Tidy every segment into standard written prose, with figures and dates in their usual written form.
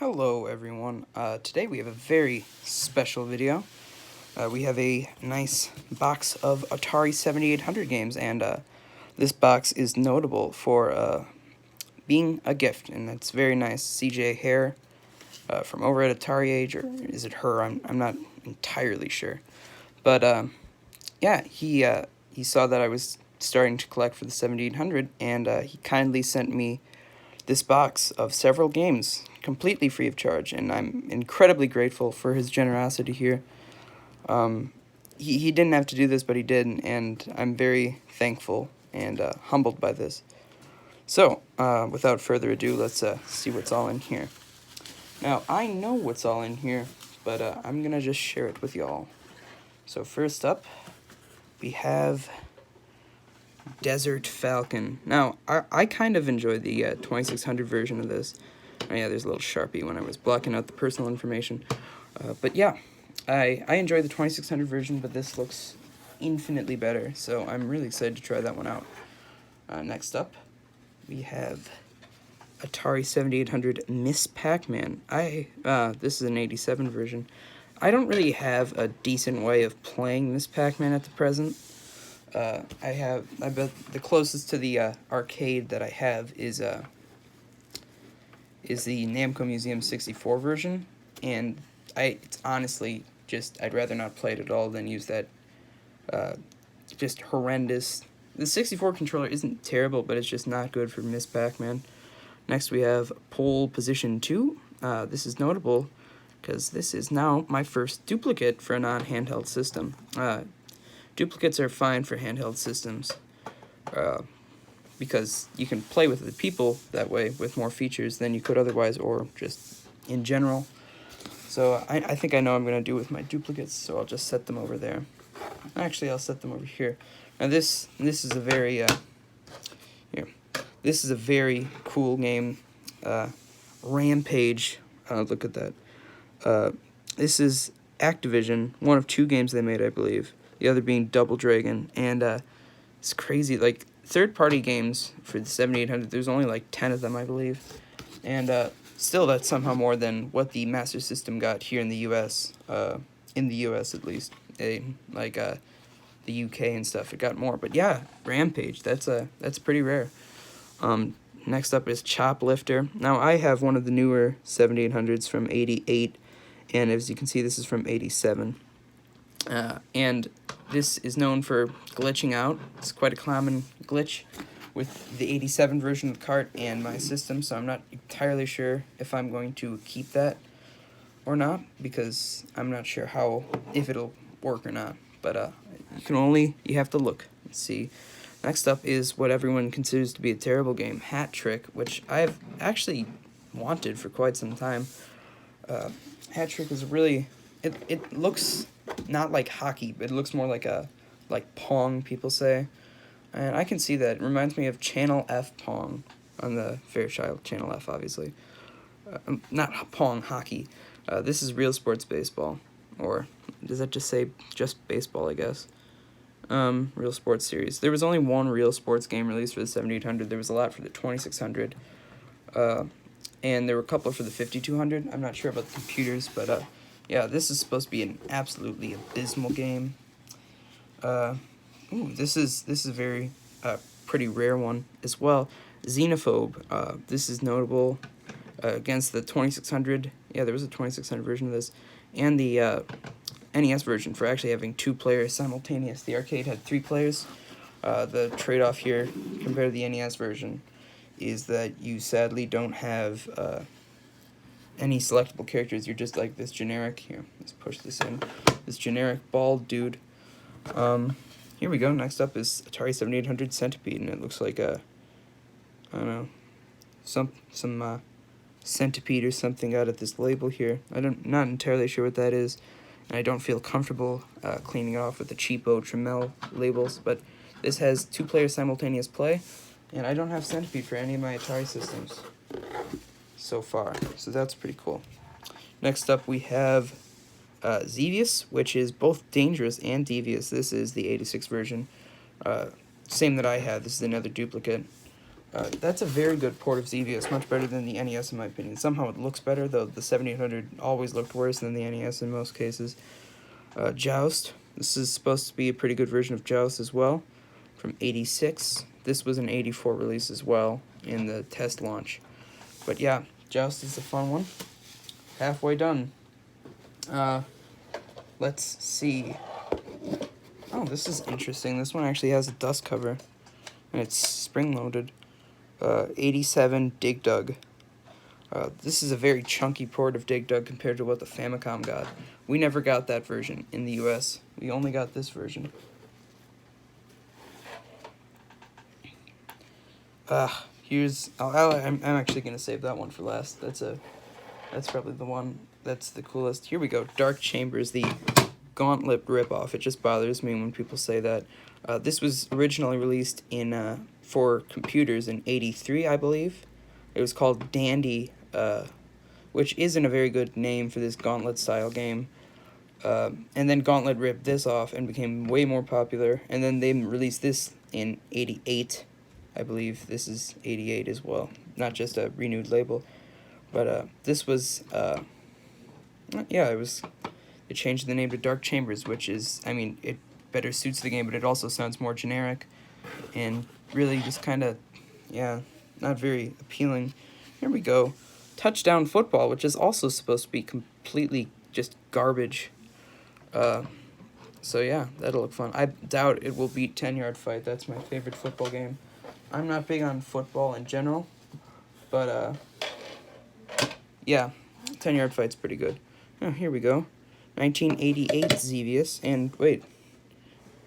Hello everyone, today we have a very special video. We have a nice box of Atari 7800 games, and this box is notable for being a gift, and that's very nice. cjherr from over at AtariAge, or is it her? I'm not entirely sure. But yeah, he saw that I was starting to collect for the 7800, and he kindly sent me this box of several games completely free of charge, and I'm incredibly grateful for his generosity here. He didn't have to do this, but he did, and I'm very thankful and humbled by this. So, without further ado, let's see what's all in here. Now, I know what's all in here, but I'm going to just share it with y'all. So first up, we have Desert Falcon. Now, I kind of enjoy the 2600 version of this. Oh yeah, there's a little Sharpie when I was blocking out the personal information. But yeah, I enjoy the 2600 version, but this looks infinitely better, so I'm really excited to try that one out. Next up, we have Atari 7800 Miss Pac-Man. This is an 87 version. I don't really have a decent way of playing Miss Pac-Man at the present. I bet the closest to the arcade that I have is the Namco Museum 64 version, and it's honestly just, I'd rather not play it at all than use that just horrendous. The 64 controller isn't terrible, but it's just not good for Miss Pac-Man. Next we have Pole Position 2. This is notable because this is now my first duplicate for a non-handheld system. Duplicates are fine for handheld systems because you can play with other people that way with more features than you could otherwise, or just in general. So I think I know what I'm going to do with my duplicates, so I'll just set them over there. Actually, I'll set them over here. Now this is a very this is a very cool game. Rampage. Look at that. This is Activision, one of two games they made, I believe. The other being Double Dragon, and it's crazy. Like, third-party games for the 7800, there's only like 10 of them, I believe, and still that's somehow more than what the Master System got here in the U.S. In the U.S. at least, like the U.K. and stuff, it got more. But yeah, Rampage, that's pretty rare. Next up is Choplifter. Now I have one of the newer 7800s from '88, and as you can see, this is from '87. And this is known for glitching out. It's quite a common glitch with the 87 version of the cart and my system, so I'm not entirely sure if I'm going to keep that or not, because I'm not sure if it'll work or not. But you have to look and see. Next up is what everyone considers to be a terrible game, Hat Trick, which I've actually wanted for quite some time. Hat Trick is really, it looks not like hockey, but it looks more like Pong, people say. And I can see that. It reminds me of Channel F Pong on the Fairchild. Channel F, obviously. Not Pong, hockey. This is Real Sports Baseball. Or does that just say just baseball, I guess? Real Sports Series. There was only one Real Sports game released for the 7800. There was a lot for the 2600. And there were a couple for the 5200. I'm not sure about the computers, but yeah, this is supposed to be an absolutely abysmal game. This is a very pretty rare one as well. Xenophobe. This is notable against the 2600. Yeah, there was a 2600 version of this, and the NES version for actually having 2 players simultaneous. The arcade had 3 players. The trade-off here compared to the NES version is that you sadly don't have any selectable characters. You're just like this generic, here, let's push this in, this generic bald dude. Here we go. Next up is Atari 7800 Centipede, and it looks like I don't know, some centipede or something out of this label here. Not entirely sure what that is, and I don't feel comfortable cleaning it off with the cheapo Tramiel labels, but this has 2 players simultaneous play, and I don't have Centipede for any of my Atari systems so far, so that's pretty cool. Next up we have Xevious, which is both dangerous and devious. This is the 86 version, same that I had. This is another duplicate. That's a very good port of Xevious, much better than the NES in my opinion. Somehow it looks better, though the 7800 always looked worse than the NES in most cases. Joust. This is supposed to be a pretty good version of Joust as well, from 86. This was an 84 release as well in the test launch. But yeah, Joust is a fun one. Halfway done. Let's see. Oh, this is interesting. This one actually has a dust cover, and it's spring-loaded. 87 Dig Dug. This is a very chunky port of Dig Dug compared to what the Famicom got. We never got that version in the US. We only got this version. I'm actually gonna save that one for last. That's probably the one that's the coolest. Here we go. Dark Chambers, the Gauntlet ripoff. It just bothers me when people say that. This was originally released in for computers in '83, I believe. It was called Dandy, which isn't a very good name for this Gauntlet style game. And then Gauntlet ripped this off and became way more popular. And then they released this in '88. I believe this is '88 as well, not just a renewed label. But this was, they changed the name to Dark Chambers, which is, I mean, it better suits the game, but it also sounds more generic and really just kind of, not very appealing. Here we go. Touchdown Football, which is also supposed to be completely just garbage. So yeah, that'll look fun. I doubt it will beat 10-Yard Fight. That's my favorite football game. I'm not big on football in general, but yeah, 10-Yard Fight's pretty good. Oh, here we go. 1988 Xevious, and wait.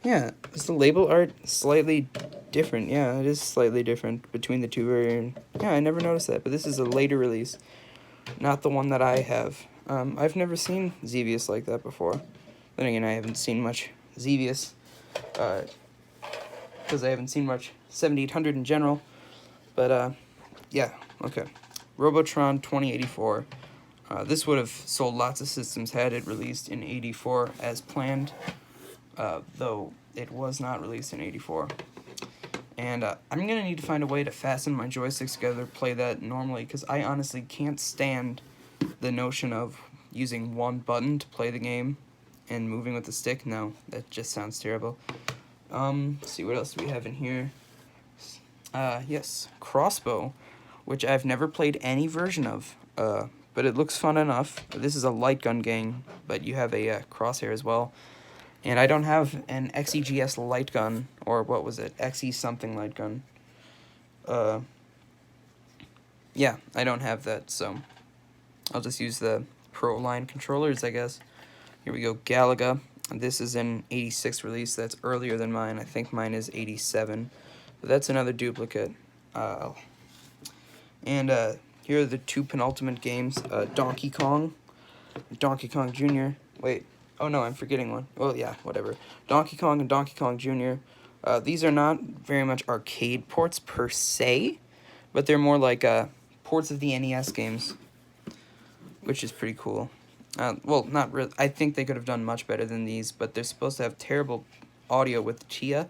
Yeah, is the label art slightly different? Yeah, it is slightly different between the two variants. Yeah, I never noticed that, but this is a later release, not the one that I have. I've never seen Xevious like that before. Then again, I haven't seen much Xevious, because I haven't seen much 7800 in general. But, yeah, okay. Robotron 2084. This would have sold lots of systems had it released in '84 as planned, though it was not released in '84. And I'm going to need to find a way to fasten my joysticks together to play that normally, because I honestly can't stand the notion of using one button to play the game and moving with the stick. No, that just sounds terrible. Let's see, what else do we have in here? Yes, Crossbow, which I've never played any version of, but it looks fun enough. This is a light gun game, but you have a crosshair as well. And I don't have an XEGS light gun, or what was it, XE something light gun. Yeah, I don't have that, so I'll just use the Pro line controllers, I guess. Here we go, Galaga. This is an '86 release. That's earlier than mine. I think mine is '87. But that's another duplicate. And here are the two penultimate games. Donkey Kong Jr. Wait. Oh, no, I'm forgetting one. Well, yeah, whatever. Donkey Kong and Donkey Kong Jr. These are not very much arcade ports per se, but they're more like ports of the NES games, which is pretty cool. Well, not really. I think they could have done much better than these, but they're supposed to have terrible audio with Chia.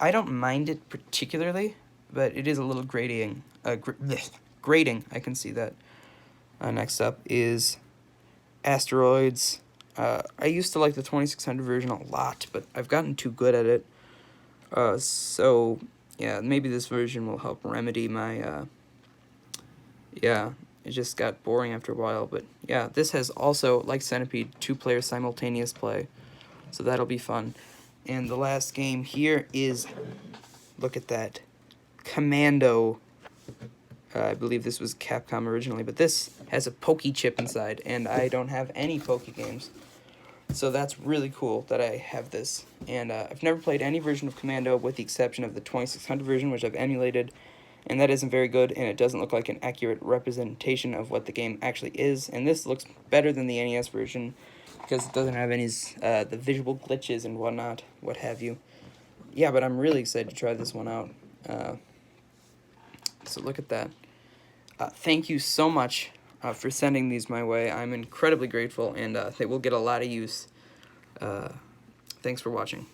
I don't mind it particularly, but it is a little grating. Grating, I can see that. Next up is Asteroids. I used to like the 2600 version a lot, but I've gotten too good at it. So, yeah, maybe this version will help remedy my, yeah, it just got boring after a while. But, yeah, this has also, like Centipede, 2-player simultaneous play, so that'll be fun. And the last game here is, look at that, Commando. I believe this was Capcom originally, but this has a Pokey chip inside, and I don't have any Pokey games. So that's really cool that I have this. And I've never played any version of Commando with the exception of the 2600 version, which I've emulated, and that isn't very good, and it doesn't look like an accurate representation of what the game actually is. And this looks better than the NES version because it doesn't have any the visual glitches and whatnot, what have you. Yeah, but I'm really excited to try this one out. So look at that. Thank you so much for sending these my way. I'm incredibly grateful, and they will get a lot of use. Thanks for watching.